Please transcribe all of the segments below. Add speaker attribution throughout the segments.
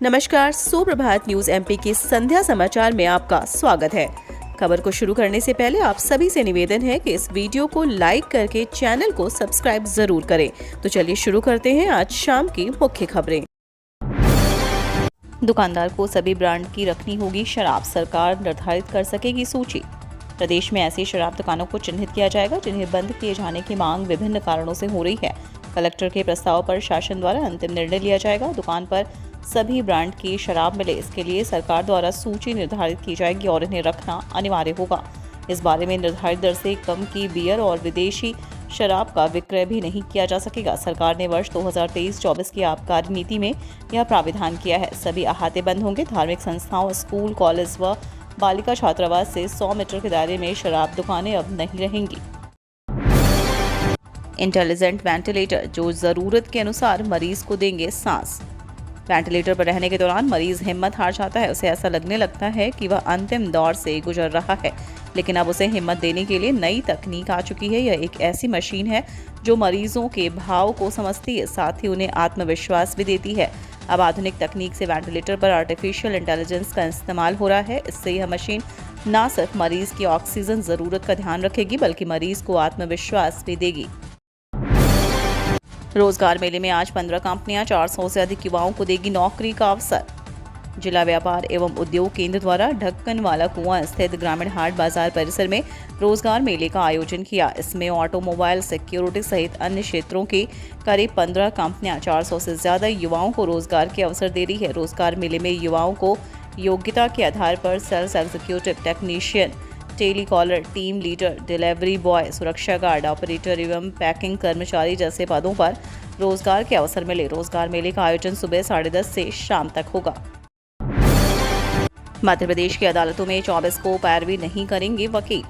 Speaker 1: नमस्कार, सुप्रभात news MP के संध्या समाचार में आपका स्वागत है। खबर को शुरू करने से पहले आप सभी से निवेदन है कि इस वीडियो को लाइक करके चैनल को सब्सक्राइब जरूर करें। तो चलिए शुरू करते हैं आज शाम की मुख्य खबरें। दुकानदार को सभी ब्रांड की रखनी होगी शराब, सरकार निर्धारित कर सकेगी सूची। प्रदेश में ऐसी शराब दुकानों को चिन्हित किया जाएगा जिन्हें बंद किए जाने की मांग विभिन्न कारणों से हो रही है। कलेक्टर के प्रस्ताव पर शासन द्वारा अंतिम निर्णय लिया जाएगा। दुकान पर सभी ब्रांड की शराब मिले, इसके लिए सरकार द्वारा सूची निर्धारित की जाएगी और इन्हें रखना अनिवार्य होगा। इस बारे में निर्धारित दर से कम की बियर और विदेशी शराब का विक्रय भी नहीं किया जा सकेगा। सरकार ने वर्ष 2023-24 की आबकारी नीति में यह प्राविधान किया है। सभी अहाते बंद होंगे। धार्मिक संस्थाओं, स्कूल, कॉलेज व बालिका छात्रावास से 100 मीटर के दायरे में शराब दुकानें अब नहीं रहेंगी। इंटेलिजेंट वेंटिलेटर, जो जरूरत के अनुसार मरीज को देंगे सांस। वेंटिलेटर पर रहने के दौरान मरीज हिम्मत हार जाता है। उसे ऐसा लगने लगता है कि वह अंतिम दौर से गुजर रहा है, लेकिन अब उसे हिम्मत देने के लिए नई तकनीक आ चुकी है। यह एक ऐसी मशीन है जो मरीजों के भाव को समझती है, साथ ही उन्हें आत्मविश्वास भी देती है। अब आधुनिक तकनीक से वेंटिलेटर पर आर्टिफिशियल इंटेलिजेंस का इस्तेमाल हो रहा है। इससे यह मशीन न सिर्फ मरीज की ऑक्सीजन जरूरत का ध्यान रखेगी, बल्कि मरीज को आत्मविश्वास भी देगी। रोजगार मेले में आज 15 कंपनियां 400 से अधिक युवाओं को देगी नौकरी का अवसर। जिला व्यापार एवं उद्योग केंद्र द्वारा ढक्कन वाला कुआं स्थित ग्रामीण हाट बाजार परिसर में रोजगार मेले का आयोजन किया। इसमें ऑटोमोबाइल, सिक्योरिटी सहित अन्य क्षेत्रों की करीब 15 कंपनियां 400 से ज्यादा युवाओं को रोजगार के अवसर दे रही है। रोजगार मेले में युवाओं को योग्यता के आधार पर sales executive, technician, telecaller, team leader, delivery boy, सुरक्षा गार्ड, ऑपरेटर एवं पैकिंग कर्मचारी जैसे पदों पर रोजगार के अवसर मिले। रोजगार मेले का आयोजन सुबह 10:30 से शाम तक होगा। मध्य प्रदेश की अदालतों में 24 को पैरवी नहीं करेंगे वकील।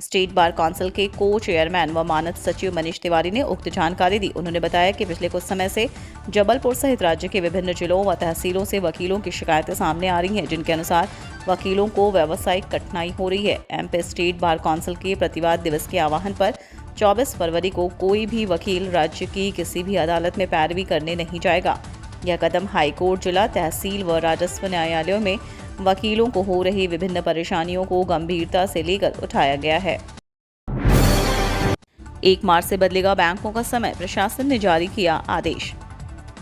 Speaker 1: स्टेट बार काउंसिल के को चेयरमैन व मानद सचिव मनीष तिवारी ने उक्त जानकारी दी। उन्होंने बताया कि पिछले कुछ समय से जबलपुर सहित राज्य के विभिन्न जिलों व तहसीलों से वकीलों की शिकायतें सामने आ रही हैं, जिनके अनुसार वकीलों को व्यावसायिक कठिनाई हो रही है। एमपी स्टेट बार काउंसिल के प्रतिवाद दिवस के आह्वान पर 24 फरवरी को कोई भी वकील राज्य की किसी भी अदालत में पैरवी करने नहीं जाएगा। यह कदम हाईकोर्ट, जिला, तहसील व राजस्व न्यायालयों में वकीलों को हो रही विभिन्न परेशानियों को गंभीरता से लेकर उठाया गया है। 1 मार्च से बदलेगा बैंकों का समय, प्रशासन ने जारी किया आदेश।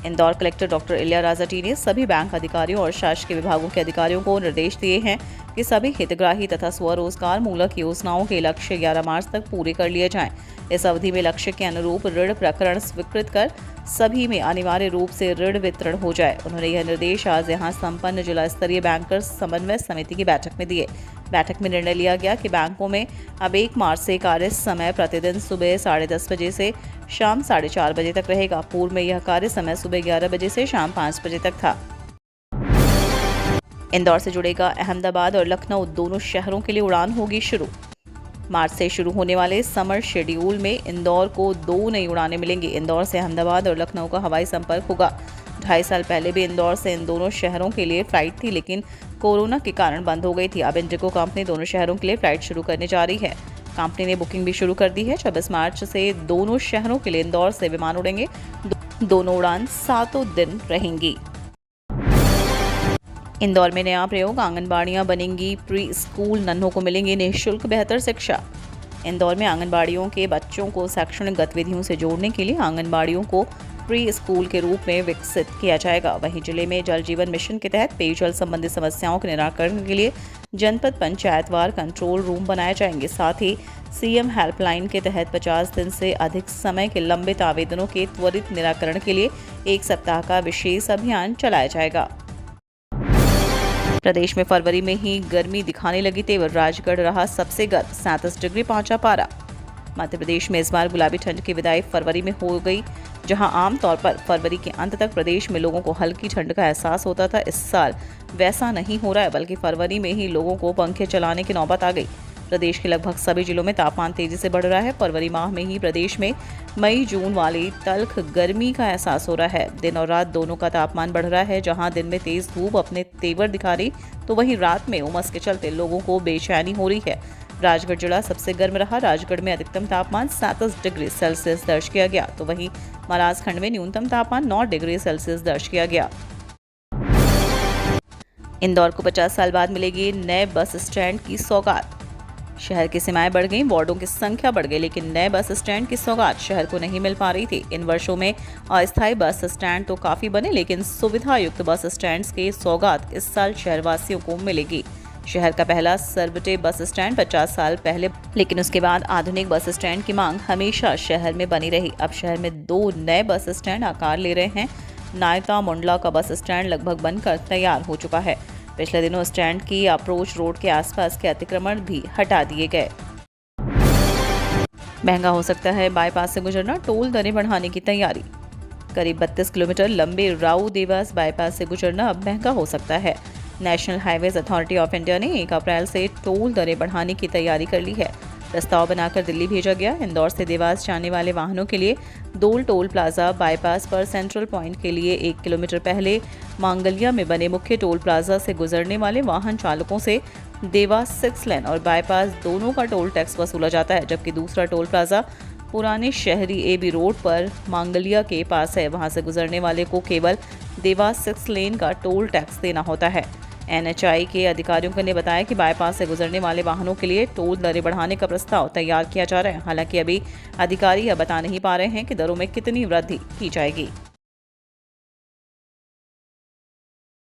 Speaker 1: इंदौर कलेक्टर डॉक्टर इलिया राजा टी ने सभी बैंक अधिकारियों और शासकीय विभागों के अधिकारियों को निर्देश दिए हैं कि सभी हितग्राही तथा स्वरोजगार मूलक योजनाओं के लक्ष्य 11 मार्च तक पूरे कर लिए जाएं। इस अवधि में लक्ष्य के अनुरूप ऋण प्रकरण स्वीकृत कर सभी में अनिवार्य रूप से ऋण वितरण हो जाए। उन्होंने यह निर्देश आज यहां संपन्न जिला स्तरीय बैंकर्स समन्वय समिति की बैठक में दिए। बैठक में निर्णय लिया गया कि बैंकों में अब 1 मार्च से कार्य समय प्रतिदिन सुबह 10:30 बजे से शाम 4:30 बजे तक रहेगा। पूर्व में यह कार्य समय सुबह 11 बजे से शाम 5 बजे तक था। इंदौर से जुड़ेगा अहमदाबाद और लखनऊ, दोनों शहरों के लिए उड़ान होगी शुरू। मार्च से शुरू होने वाले समर शेड्यूल में इंदौर को 2 नई उड़ानें मिलेंगी। इंदौर से अहमदाबाद और लखनऊ का हवाई संपर्क होगा। 2.5 साल पहले भी इंदौर से इन दोनों शहरों के लिए फ्लाइट थी, लेकिन कोरोना के कारण बंद हो गई थी। अब इंडिगो कंपनी दोनों शहरों के लिए फ्लाइट शुरू करने जा रही है। कंपनी ने बुकिंग भी शुरू कर दी है। 26 मार्च से दोनों शहरों के लिए इंदौर से विमान उड़ेंगे। दोनों उड़ान 7 दिन रहेंगी। इंदौर में नया प्रयोग, आंगनबाड़ियां बनेंगी प्री स्कूल, नन्हों को मिलेंगी निःशुल्क बेहतर शिक्षा। इंदौर में आंगनबाड़ियों के बच्चों को शैक्षणिक गतिविधियों से जोड़ने के लिए आंगनबाड़ियों को प्री स्कूल के रूप में विकसित किया जाएगा। वहीं जिले में जल जीवन मिशन के तहत पेयजल संबंधी समस्याओं के निराकरण के लिए जनपद पंचायतवार कंट्रोल रूम बनाए जाएंगे। साथ ही सीएम हेल्पलाइन के तहत 50 दिन से अधिक समय के लंबित आवेदनों के त्वरित निराकरण के लिए 1 सप्ताह का विशेष अभियान चलाया जाएगा। प्रदेश में फरवरी में ही गर्मी दिखाने लगी तेवर, राजगढ़ रहा सबसे गर्म, 37 डिग्री पहुंचा पारा। मध्य प्रदेश में इस बार गुलाबी ठंड की विदाई फरवरी में हो गई। जहां आमतौर पर फरवरी के अंत तक प्रदेश में लोगों को हल्की ठंड का एहसास होता था, इस साल वैसा नहीं हो रहा है, बल्कि फरवरी में ही लोगों को पंखे चलाने की नौबत आ गई। प्रदेश के लगभग सभी जिलों में तापमान तेजी से बढ़ रहा है। फरवरी माह में ही प्रदेश में मई जून वाली तल्ख गर्मी का एहसास हो रहा है। दिन और रात दोनों का तापमान बढ़ रहा है। जहां दिन में तेज धूप अपने तेवर दिखा रही, तो वहीं रात में उमस के चलते लोगों को बेचैनी हो रही है। राजगढ़ जिला सबसे गर्म रहा। राजगढ़ में अधिकतम तापमान 37 डिग्री सेल्सियस दर्ज किया गया, तो वहीं महाराजखंड में न्यूनतम तापमान 9 डिग्री सेल्सियस दर्ज किया गया। इंदौर को 50 साल बाद मिलेगी नए बस स्टैंड की सौगात। शहर की सीमाएं बढ़ गईं, वार्डों की संख्या बढ़ गई, लेकिन नए बस स्टैंड की सौगात शहर को नहीं मिल पा रही थी। इन वर्षों में अस्थायी बस स्टैंड तो काफी बने, लेकिन सुविधायुक्त बस स्टैंड की सौगात इस साल शहरवासियों को मिलेगी। शहर का पहला सर्वटे बस स्टैंड 50 साल पहले, लेकिन उसके बाद आधुनिक बस स्टैंड की मांग हमेशा शहर में बनी रही। अब शहर में 2 नए बस स्टैंड आकार ले रहे हैं। नायता मुंडला का बस स्टैंड लगभग बनकर तैयार हो चुका है। पिछले दिनों स्टैंड की अप्रोच रोड के आसपास के अतिक्रमण भी हटा दिए गए। महंगा हो सकता है बाईपास से गुजरना, टोल दरें बढ़ाने की तैयारी। करीब 32 किलोमीटर लंबे राऊ देवास बाईपास से गुजरना अब महंगा हो सकता है। National highways authority of India ने 1 अप्रैल से टोल दरें बढ़ाने की तैयारी कर ली है। प्रस्ताव बनाकर दिल्ली भेजा गया। इंदौर से देवास जाने वाले वाहनों के लिए दोल टोल प्लाजा बाईपास पर सेंट्रल पॉइंट के लिए 1 किलोमीटर पहले मांगलिया में बने मुख्य टोल प्लाजा से गुजरने वाले वाहन चालकों से देवास 6 लेन और बाईपास दोनों का टोल टैक्स वसूला जाता है, जबकि दूसरा टोल प्लाजा पुराने शहरी AB रोड पर मांगलिया के पास है। वहां से गुजरने वाले को केवल देवास 6 लेन का टोल टैक्स देना होता है। NHAI के अधिकारियों ने बताया कि बाईपास से गुजरने वाले वाहनों के लिए टोल दरें बढ़ाने का प्रस्ताव तैयार किया जा रहा है। हालांकि अभी अधिकारी यह बता नहीं पा रहे हैं कि दरों में कितनी वृद्धि की जाएगी।